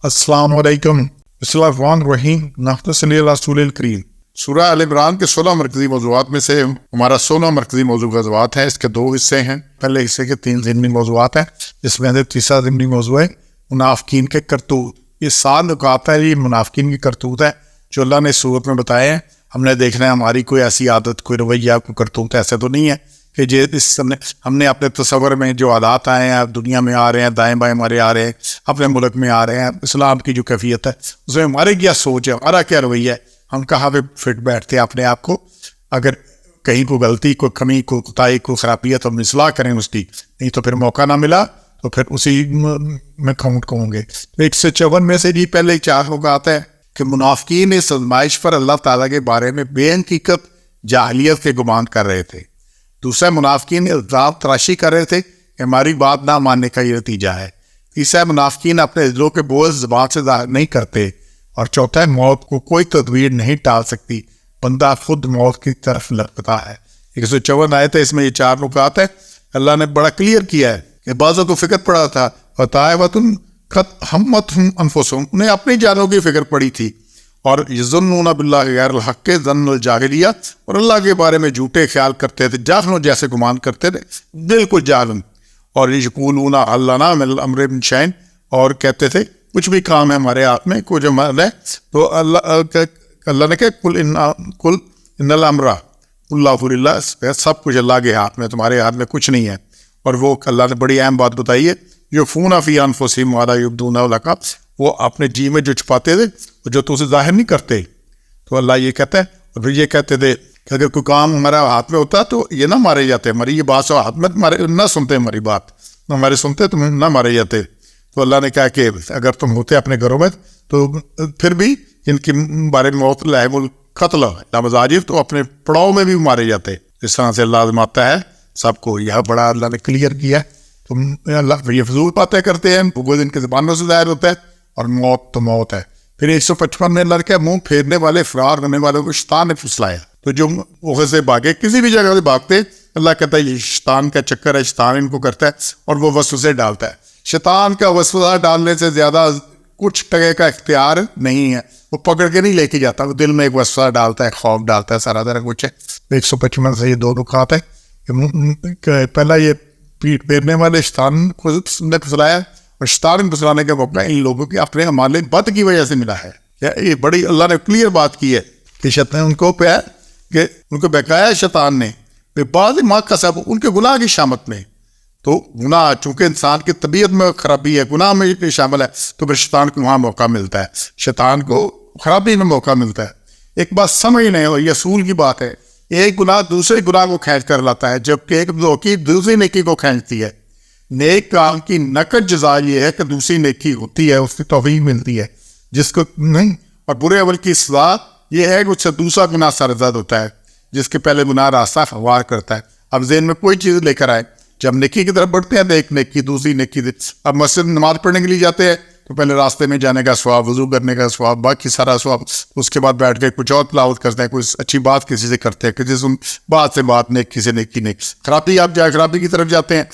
السلام علیکم. بسم اللہ الرحمن الرحیم. نحمد صلی اللہ رسول الکریم. سورہ آل عمران کے 16 مرکزی موضوعات میں سے ہمارا 16 مرکزی موضوع غزوات ہے. اس کے 2 حصے ہیں. پہلے حصے کے 3 ضمنی موضوعات ہیں، جس میں سے تیسرا ضمنی موضوع ہے منافقین کے کرتوت. یہ 7 نکات ہے، یہ منافقین کی کرتوت ہے جو اللہ نے اس صورت میں بتائے ہیں. ہم نے دیکھنا ہے ہماری کوئی ایسی عادت، کوئی رویہ، کوئی کرتوت ایسا تو نہیں ہے کہ ہم نے اپنے تصور میں جو عادات آئے ہیں، دنیا میں آ رہے ہیں، دائیں بائیں ہمارے آ رہے ہیں، اپنے ملک میں آ رہے ہیں، اسلام کی جو کیفیت ہے اس میں ہماری کیا سوچ ہے، ہمارا کیا رویہ ہے، ہم کہاں پہ فٹ بیٹھتے ہیں اپنے آپ کو. اگر کہیں کوئی غلطی، کوئی کمی، کوئی کوتاہی، کوئی خرابی ہے تو ہم اصلاح کریں اس کی، نہیں تو پھر موقع نہ ملا تو پھر اسی میں کاؤنٹ کروں گے. 154 میں سے پہلے 4 نکات ہے کہ منافقین اس آزمائش پر اللہ تعالیٰ کے بارے میں بے حقیقت جاہلیت کے گمان کر رہے تھے. دوسرا، منافقین الزام تراشی کر رہے تھے کہ ہماری بات نہ ماننے کا یہ نتیجہ ہے. تیسرا، منافقین اپنے دلوں کے بوجھ زبان سے ظاہر نہیں کرتے. اور چوتھا، موت کو کوئی تدبیر نہیں ٹال سکتی، بندہ خود موت کی طرف لپکتا ہے. 154 آیت ہے، اس میں یہ 4 نکات ہے. اللہ نے بڑا کلیئر کیا ہے کہ بعضوں کو فکر پڑا تھا، وَطَائِفَةٌ قَدْ هَمَّتْهُمْ أَنفُسُهُمْ، انہیں اپنی جانوں کی فکر پڑی تھی. اور یظنون باللہ غیر الحق ظن الجاہلیہ، اور اللہ کے بارے میں جھوٹے خیال کرتے تھے، جاہلوں جیسے گمان کرتے تھے، بالکل جاہل. اور یقولون هل لنا من الامر من شیء، اور کہتے تھے کچھ بھی کام ہے ہمارے ہاتھ میں، کچھ عمل ہے تو اللہ نے کہا کل ان الامر اللہ للہ، سب کچھ اللہ کے ہاتھ میں، تمہارے ہاتھ میں کچھ نہیں ہے. اور وہ اللہ نے بڑی اہم بات بتائی ہے، یخفون فی انفسہم ما لا یبدون لک، وہ اپنے جی میں جو چھپاتے تھے جو تو اسے ظاہر نہیں کرتے. تو اللہ یہ کہتا ہے، اور پھر یہ کہتے تھے کہ اگر کوئی کام ہمارا ہاتھ میں ہوتا تو یہ نہ مارے جاتے، ہماری یہ بات ہاتھ میں تمہارے نہ سنتے، ہماری بات ہمارے سنتے تم نہ مارے جاتے. تو اللہ نے کہا کہ اگر تم ہوتے اپنے گھروں میں تو پھر بھی ان کے بارے میں موت لائب القتل لامزاجر، تو اپنے پڑاؤ میں بھی مارے جاتے. اس طرح سے اللہ آزماتا ہے سب کو. یہ بڑا اللہ نے کلیئر کیا ہے. تم اللہ یہ فضول باتیں کرتے ہیں، وہ ان کے زبانوں سے ظاہر ہوتا ہے، اور موت تو موت ہے. پھر 155 میں اللہ کے منہ پھیرنے والے، فرار کرنے والوں کو شیطان نے پھسلایا. تو جو وہاں سے بھاگے، کسی بھی جگہ سے بھاگتے، اللہ کہتا ہے یہ شیطان کا چکر ہے، شیطان ان کو کرتا ہے اور وہ وسوسے ڈالتا ہے. شیطان کا وسوسہ ڈالنے سے زیادہ کچھ ٹکے کا اختیار نہیں ہے. وہ پکڑ کے نہیں لے کے جاتا، وہ دل میں ایک وسوسہ ڈالتا ہے، خوف ڈالتا ہے، سارا طرح کچھ ہے. 155 سے یہ 2 نکات ہے کہ پہلا یہ پیٹ پھیرنے والے شیطان کو نے پھسلایا، اور شیطان پھسلانے کا موقع ان لوگوں کی اپنے اعمال بد کی وجہ سے ملا ہے. یہ بڑی اللہ نے کلیئر بات کی ہے کہ شیطان ان کو پہ کہ ان کو بہکایا شیطان نے بے بعض ما کسب، ان کے گناہ کی شامت میں. تو گناہ چونکہ انسان کی طبیعت میں خرابی ہے، گناہ میں شامل ہے، تو پھر شیطان کو وہاں موقع ملتا ہے، شیطان کو خرابی میں موقع ملتا ہے. ایک بات سمجھ لیں، اور یہ اصول کی بات ہے، ایک گناہ دوسرے گناہ کو کھینچ کر لاتا ہے، جبکہ ایک نیکی دوسری نیکی کو کھینچتی ہے. نیک کام کی نقد جزا یہ ہے کہ دوسری نیکی ہوتی ہے، اس کی توفیق ملتی ہے جس کو نہیں. اور برے عمل کی سزا یہ ہے کہ اس سے دوسرا گناہ سرزد ہوتا ہے، جس کے پہلے گناہ راستہ ہموار کرتا ہے. اب ذہن میں کوئی چیز لے کر آئے، جب نیکی کی طرف بڑھتے ہیں تو ایک نیکی دوسری نیکی. اب مسجد نماز پڑھنے کے لیے جاتے ہیں تو پہلے راستے میں جانے کا ثواب، وضو کرنے کا ثواب، باقی سارا ثواب. اس کے بعد بیٹھ کے کچھ اور تلاوت کرتے ہیں، کوئی اچھی بات کسی سے کرتے ہیں، کسی سے بات سے بات، نیکی سے نیکی. خرابی آپ خرابی کی طرف جاتے ہیں،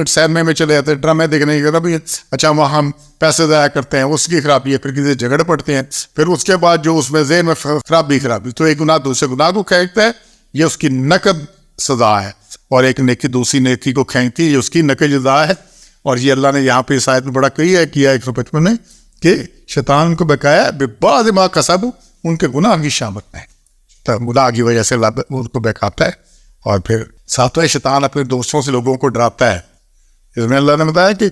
سینما میں چلے جاتے ہیں، ڈرامے دیکھنے کی خرابی ہے، اچھا وہاں ہم پیسے ضائع کرتے ہیں، اس کی خرابی ہے. پھر کسی سے جھگڑ پڑتے ہیں، پھر اس کے بعد جو اس میں ذہن میں خرابی. تو ایک گناہ دوسرے گناہ کو کھینچتا ہے، یہ اس کی نقد سزا ہے. اور ایک نیکی دوسری نیکی کو کھینچتی ہے، یہ اس کی نقد جزا ہے. اور یہ اللہ نے یہاں پہ اس آیت میں بڑا کیا 155 میں کہ شیطان کو بہکایا بے بعض ما کسب، ان کے گناہ کی شامت میں، گناہ کی وجہ سے اللہ ان کو بہکاتا ہے. اور پھر ساتویں، شیطان اپنے دوستوں سے لوگوں کو ڈراتا ہے. اس میں اللہ نے بتایا کہ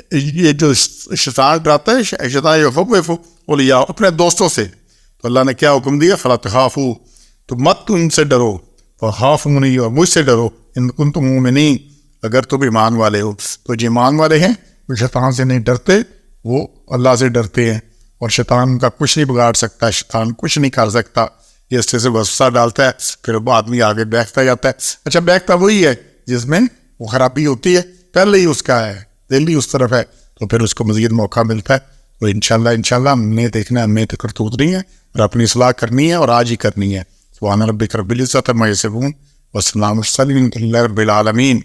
یہ جو شیطان ڈراتا ہے، شیطان یخوف اولیاء، اپنے دوستوں سے. تو اللہ نے کیا حکم دیا، فلا تخافوا، تو مت ان سے ڈرو، فخافونی، اور مجھ سے ڈرو، ان کنتم مؤمنین، اگر تم ایمان والے ہو. تو جو ایمان والے ہیں وہ شیطان سے نہیں ڈرتے، وہ اللہ سے ڈرتے ہیں. اور شیطان کا کچھ نہیں بگاڑ سکتا، شیطان کچھ نہیں کر سکتا. یہ اس سے وسوسہ ڈالتا ہے، پھر وہ آدمی آگے بہکتا جاتا ہے. اچھا بہکتا وہی ہے جس میں وہ خرابی ہوتی ہے، پہلے ہی اس کا ہے، دل ہی اس طرف ہے، تو پھر اس کو مزید موقع ملتا ہے. تو انشاءاللہ ہم نے دیکھنا ہے، ہمیں تو کرتوت نہیں ہے، اور اپنی اصلاح کرنی ہے، اور آج ہی کرنی ہے. سبحان ربک رب العزت عما یصفون، والسلام علی المرسلین، الحمد للہ رب العالمین.